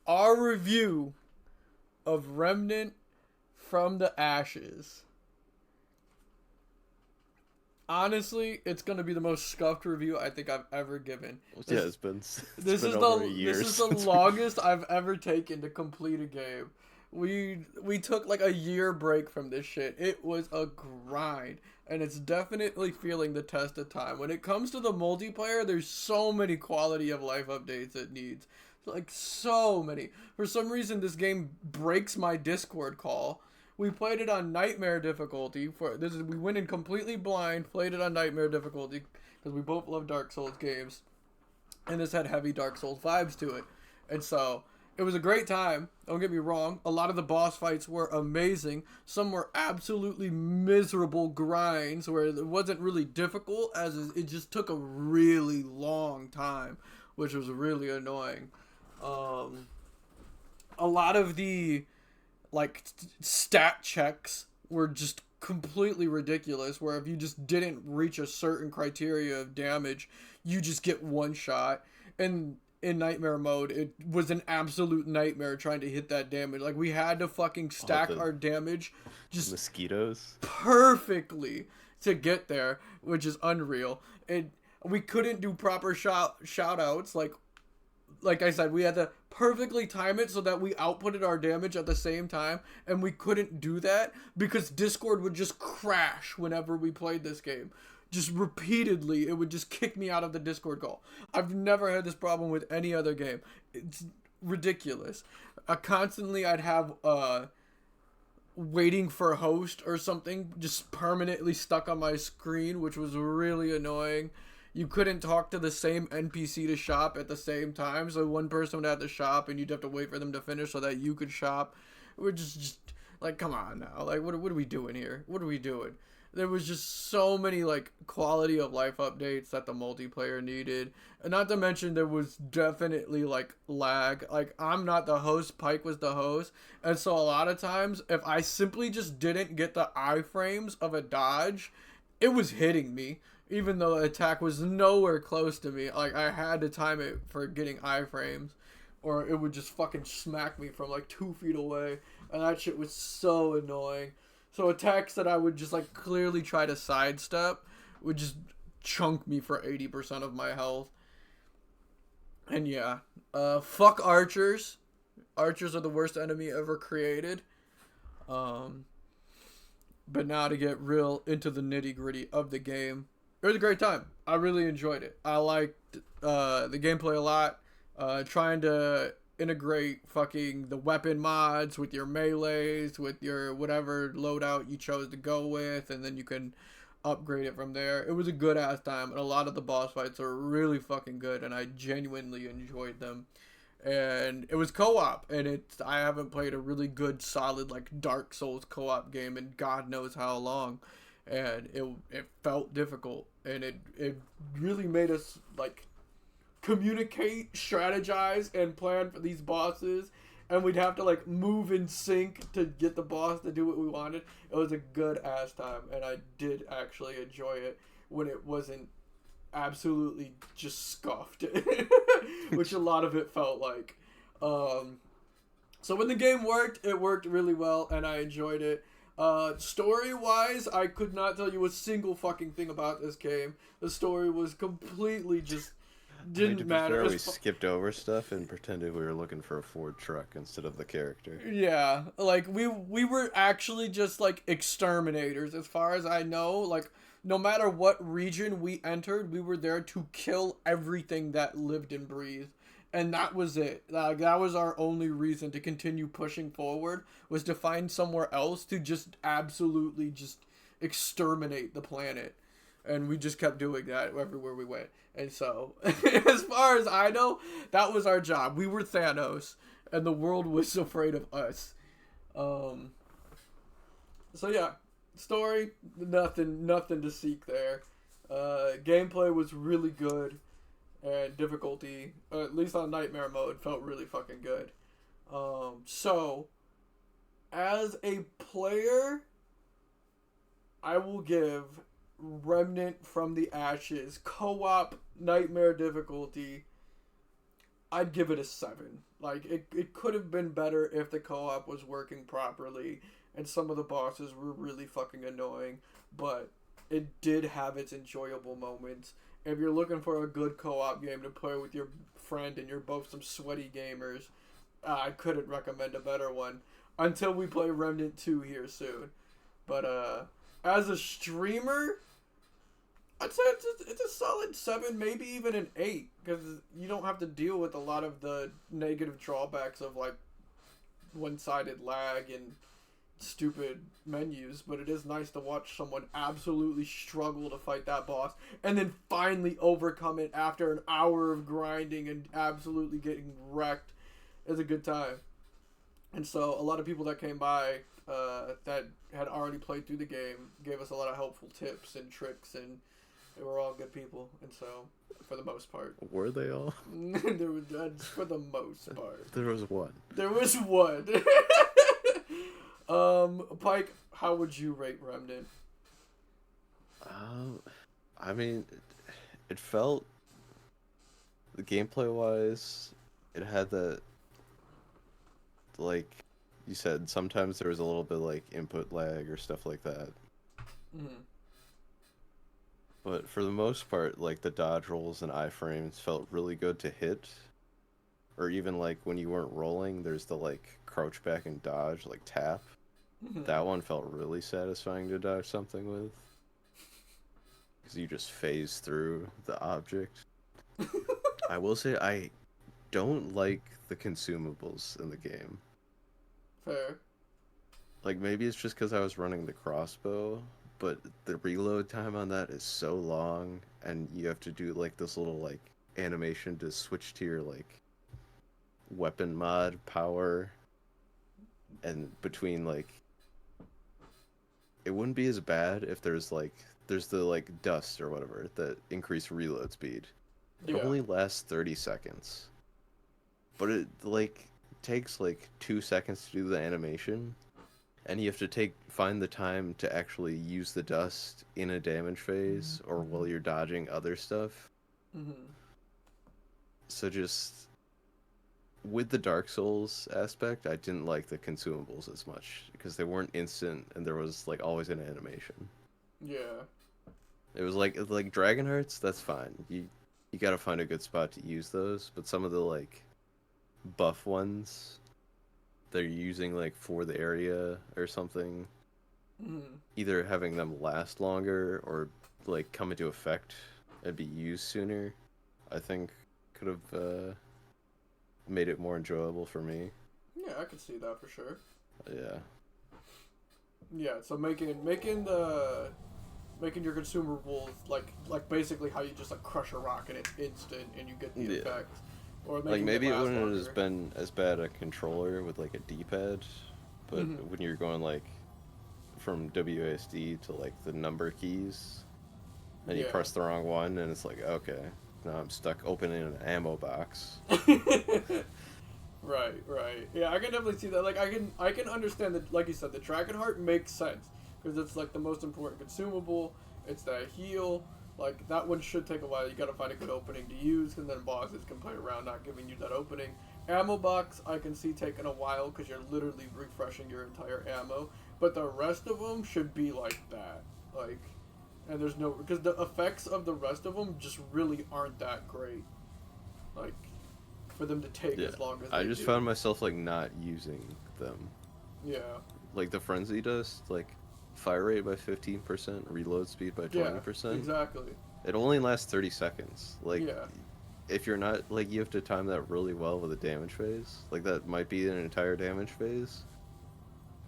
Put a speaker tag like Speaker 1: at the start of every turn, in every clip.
Speaker 1: our review of Remnant from the Ashes. Honestly, it's gonna be the most scuffed review I think I've ever given.
Speaker 2: Yeah, it's been over a
Speaker 1: This
Speaker 2: year
Speaker 1: is the
Speaker 2: since we.
Speaker 1: longest I've ever taken to complete a game. We took like a year break from this shit. It was a grind, and it's definitely feeling the test of time. When it comes to the multiplayer, there's so many quality of life updates it needs. Like so many. For some reason this game breaks my Discord call. We played it on nightmare difficulty. We went in completely blind, played it on nightmare difficulty because we both love Dark Souls games, and this had heavy Dark Souls vibes to it, and so it was a great time. Don't get me wrong. A lot of the boss fights were amazing. Some were absolutely miserable grinds where it wasn't really difficult, as it just took a really long time, which was really annoying. Um, a lot of the like stat checks were just completely ridiculous, where if you just didn't reach a certain criteria of damage, you just get one shot. And in nightmare mode, it was an absolute nightmare trying to hit that damage. Like, we had to fucking
Speaker 2: Oh,
Speaker 1: stack our damage
Speaker 2: the
Speaker 1: just
Speaker 2: mosquitoes.
Speaker 1: perfectly to get there, which is unreal. And we couldn't do proper shout outs. Like I said, we had to perfectly time it so that we outputted our damage at the same time, and we couldn't do that because Discord would just crash whenever we played this game. Just repeatedly, it would just kick me out of the Discord call. I've never had this problem with any other game. It's ridiculous. Constantly, I'd have waiting for a host or something just permanently stuck on my screen, which was really annoying. You couldn't talk to the same NPC to shop at the same time, so one person would have to shop and you'd have to wait for them to finish so that you could shop. We're just like, come on now. Like, what are we doing here? What are we doing? There was just so many like quality of life updates that the multiplayer needed, and not to mention there was definitely like lag. Like, I'm not the host, Pyke was the host, and so a lot of times if I simply just didn't get the iframes of a dodge, it was hitting me even though the attack was nowhere close to me. Like, I had to time it for getting iframes, or it would just fucking smack me from like 2 feet away, and that shit was so annoying. So attacks that I would just like clearly try to sidestep would just chunk me for 80% of my health. And yeah, fuck archers. Archers are the worst enemy ever created. Um, but now to get real into the nitty gritty of the game, it was a great time. I really enjoyed it. I liked the gameplay a lot. Trying to integrate fucking the weapon mods with your melees, with your whatever loadout you chose to go with, and then you can upgrade it from there. It was a good ass time, and a lot of the boss fights are really fucking good, and I genuinely enjoyed them. And it was co-op, and I haven't played a really good solid like Dark Souls co-op game in God knows how long, and it felt difficult, and it really made us like communicate, strategize, and plan for these bosses, and we'd have to like move in sync to get the boss to do what we wanted. It was a good ass time, and I did actually enjoy it when it wasn't absolutely just scuffed, which a lot of it felt like. So when the game worked, it worked really well, and I enjoyed it. Story wise, I could not tell you a single fucking thing about this game. The story was completely just
Speaker 2: I mean, to
Speaker 1: didn't
Speaker 2: be
Speaker 1: matter.
Speaker 2: fair, we skipped over stuff and pretended we were looking for a Ford truck instead of the character.
Speaker 1: Yeah, like we were actually just like exterminators as far as I know. Like, no matter what region we entered, we were there to kill everything that lived and breathed. And that was it. Like, that was our only reason to continue pushing forward, was to find somewhere else to just absolutely just exterminate the planet. And we just kept doing that everywhere we went. And so, as far as I know, that was our job. We were Thanos, and the world was afraid of us. Um, so yeah, story, nothing to seek there. Gameplay was really good, and difficulty, at least on nightmare mode, felt really fucking good. So as a player, I will give Remnant from the Ashes co-op nightmare difficulty I'd give it a 7. Like, it could have been better if the co-op was working properly, and some of the bosses were really fucking annoying, but it did have its enjoyable moments. If you're looking for a good co-op game to play with your friend and you're both some sweaty gamers, I couldn't recommend a better one until we play Remnant 2 here soon. But as a streamer, I'd say it's a solid 7, maybe even an 8, because you don't have to deal with a lot of the negative drawbacks of like one-sided lag and stupid menus. But it is nice to watch someone absolutely struggle to fight that boss and then finally overcome it after an hour of grinding and absolutely getting wrecked. Is a good time. And so a lot of people that came by that had already played through the game gave us a lot of helpful tips and tricks, and they were all good people. And so, for the most part,
Speaker 2: Were they all?
Speaker 1: there was for the most part.
Speaker 2: There was one.
Speaker 1: There was one. Pyke, how would you rate Remnant?
Speaker 2: I mean, it felt, gameplay wise, it had that, like you said, sometimes there was a little bit like input lag or stuff like that.
Speaker 1: Mm-hmm.
Speaker 2: But for the most part, like the dodge rolls and iframes felt really good to hit. Or even like when you weren't rolling, there's the like crouch back and dodge, like tap.
Speaker 1: Mm-hmm.
Speaker 2: That one felt really satisfying to dodge something with. Because you just phase through the object. I will say I don't like the consumables in the game.
Speaker 1: Fair.
Speaker 2: Like maybe it's just because I was running the crossbow, but the reload time on that is so long, and you have to do like this little like animation to switch to your like weapon mod power, and between like it wouldn't be as bad if there's the like dust or whatever that increase reload speed. It
Speaker 1: Yeah.
Speaker 2: only lasts 30 seconds. But it like takes like 2 seconds to do the animation, and you have to find the time to actually use the dust in a damage phase or while you're dodging other stuff.
Speaker 1: Mm-hmm.
Speaker 2: So just with the Dark Souls aspect, I didn't like the consumables as much because they weren't instant and there was like always an animation.
Speaker 1: Yeah.
Speaker 2: It was like Dragon Hearts, that's fine. You gotta find a good spot to use those, but some of the like buff ones they're using like for the area or something,
Speaker 1: Mm-hmm.
Speaker 2: either having them last longer or like come into effect and be used sooner, I think could have made it more enjoyable for me.
Speaker 1: Yeah, I could see that for sure.
Speaker 2: Yeah.
Speaker 1: Yeah, so making your consumables like basically how you just like crush a rock and it's instant and you get the
Speaker 2: Yeah.
Speaker 1: effect. Or
Speaker 2: Like maybe it
Speaker 1: last
Speaker 2: wouldn't
Speaker 1: longer.
Speaker 2: have been as bad a controller with like a D-pad, but
Speaker 1: Mhm.
Speaker 2: when you're going like from WASD to like the number keys and you
Speaker 1: Yeah.
Speaker 2: press the wrong one and it's like, okay, now I'm stuck opening an ammo box.
Speaker 1: Right. Yeah, I can definitely see that. Like, I can understand that. Like you said, the Dragonheart makes sense because it's like the most important consumable. It's that heal. Like that one should take a while. You gotta find a good opening to use, and then bosses can play around not giving you that opening. Ammo box, I can see taking a while because you're literally refreshing your entire ammo. But the rest of them should be like that. Like, and there's no because the effects of the rest of them just really aren't that great. Like, for them to take
Speaker 2: Yeah,
Speaker 1: as long as
Speaker 2: I
Speaker 1: they
Speaker 2: just
Speaker 1: do.
Speaker 2: found myself like not using them.
Speaker 1: Yeah.
Speaker 2: Like the frenzy dust, like fire rate by 15%, reload speed by 20%.
Speaker 1: Yeah. Exactly.
Speaker 2: It only lasts 30 seconds. Like
Speaker 1: Yeah.
Speaker 2: if you're not like you have to time that really well with a damage phase. Like that might be an entire damage phase.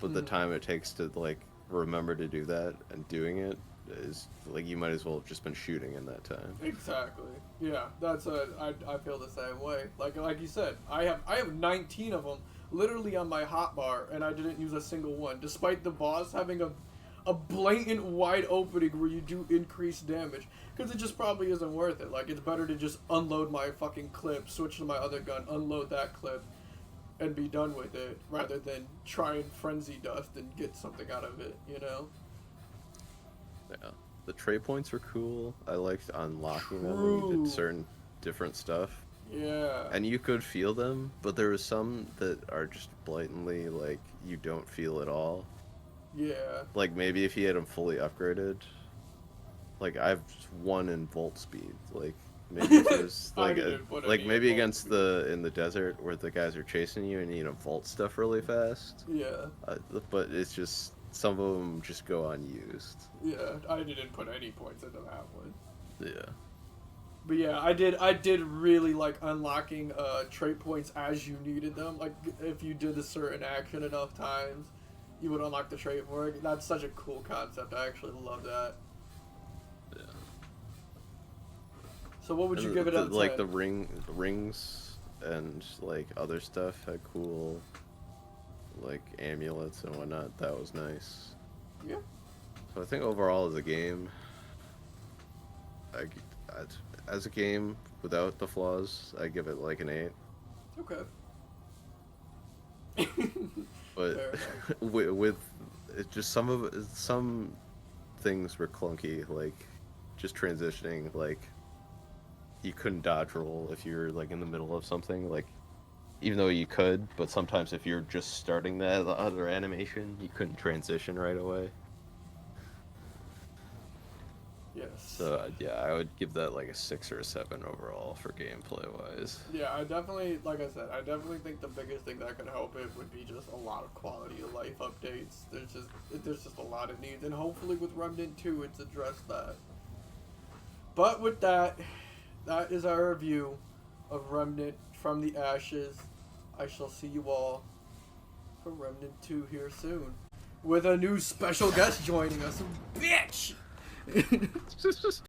Speaker 2: But the
Speaker 1: Mhm.
Speaker 2: time it takes to like remember to do that and doing it is like you might as well have just been shooting in that time.
Speaker 1: Exactly. Yeah. I feel the same way. Like you said, I have 19 of them literally on my hotbar, and I didn't use a single one, despite the boss having a blatant wide opening where you do increased damage, because it just probably isn't worth it. Like, it's better to just unload my fucking clip, switch to my other gun, unload that clip, and be done with it, rather than try and frenzy dust and get something out of it, you know?
Speaker 2: Yeah. The trait points were cool. I liked unlocking them when you
Speaker 1: True.
Speaker 2: did certain different stuff.
Speaker 1: Yeah.
Speaker 2: And you could feel them, but there was some that are just blatantly like you don't feel at all.
Speaker 1: Yeah.
Speaker 2: Like maybe if you had them fully upgraded, like I've won in volt speed. Like maybe if there's
Speaker 1: I
Speaker 2: like
Speaker 1: didn't put
Speaker 2: like
Speaker 1: any in
Speaker 2: maybe
Speaker 1: both
Speaker 2: against
Speaker 1: speed.
Speaker 2: the in the desert where the guys are chasing you and you need to vault stuff really fast.
Speaker 1: Yeah.
Speaker 2: But it's just some of them just go unused.
Speaker 1: Yeah. I didn't put any points into that one.
Speaker 2: Yeah.
Speaker 1: But yeah, I did really like unlocking trait points as you needed them. Like if you did a certain action enough times, you would unlock the trait for it. That's such a cool concept. I actually love that.
Speaker 2: Yeah.
Speaker 1: So what would you
Speaker 2: And
Speaker 1: give it out of 10?
Speaker 2: like the rings and like other stuff had cool like amulets and whatnot. That was nice.
Speaker 1: Yeah.
Speaker 2: So I think overall as a game, I, as a game without the flaws, I give it like an 8.
Speaker 1: Okay.
Speaker 2: But with it just some things were clunky, like just transitioning, like you couldn't dodge roll if you're like in the middle of something, like even though you could, but sometimes if you're just starting that other animation, you couldn't transition right away.
Speaker 1: Yes.
Speaker 2: So yeah, I would give that like a 6 or a 7 overall for gameplay wise.
Speaker 1: Yeah, I definitely, like I said, I definitely think the biggest thing that could help it would be just a lot of quality of life updates. There's just a lot of needs, and hopefully with Remnant 2, it's addressed that. But with that, that is our review of Remnant from the Ashes. I shall see you all for Remnant 2 here soon, with a new special guest joining us, bitch.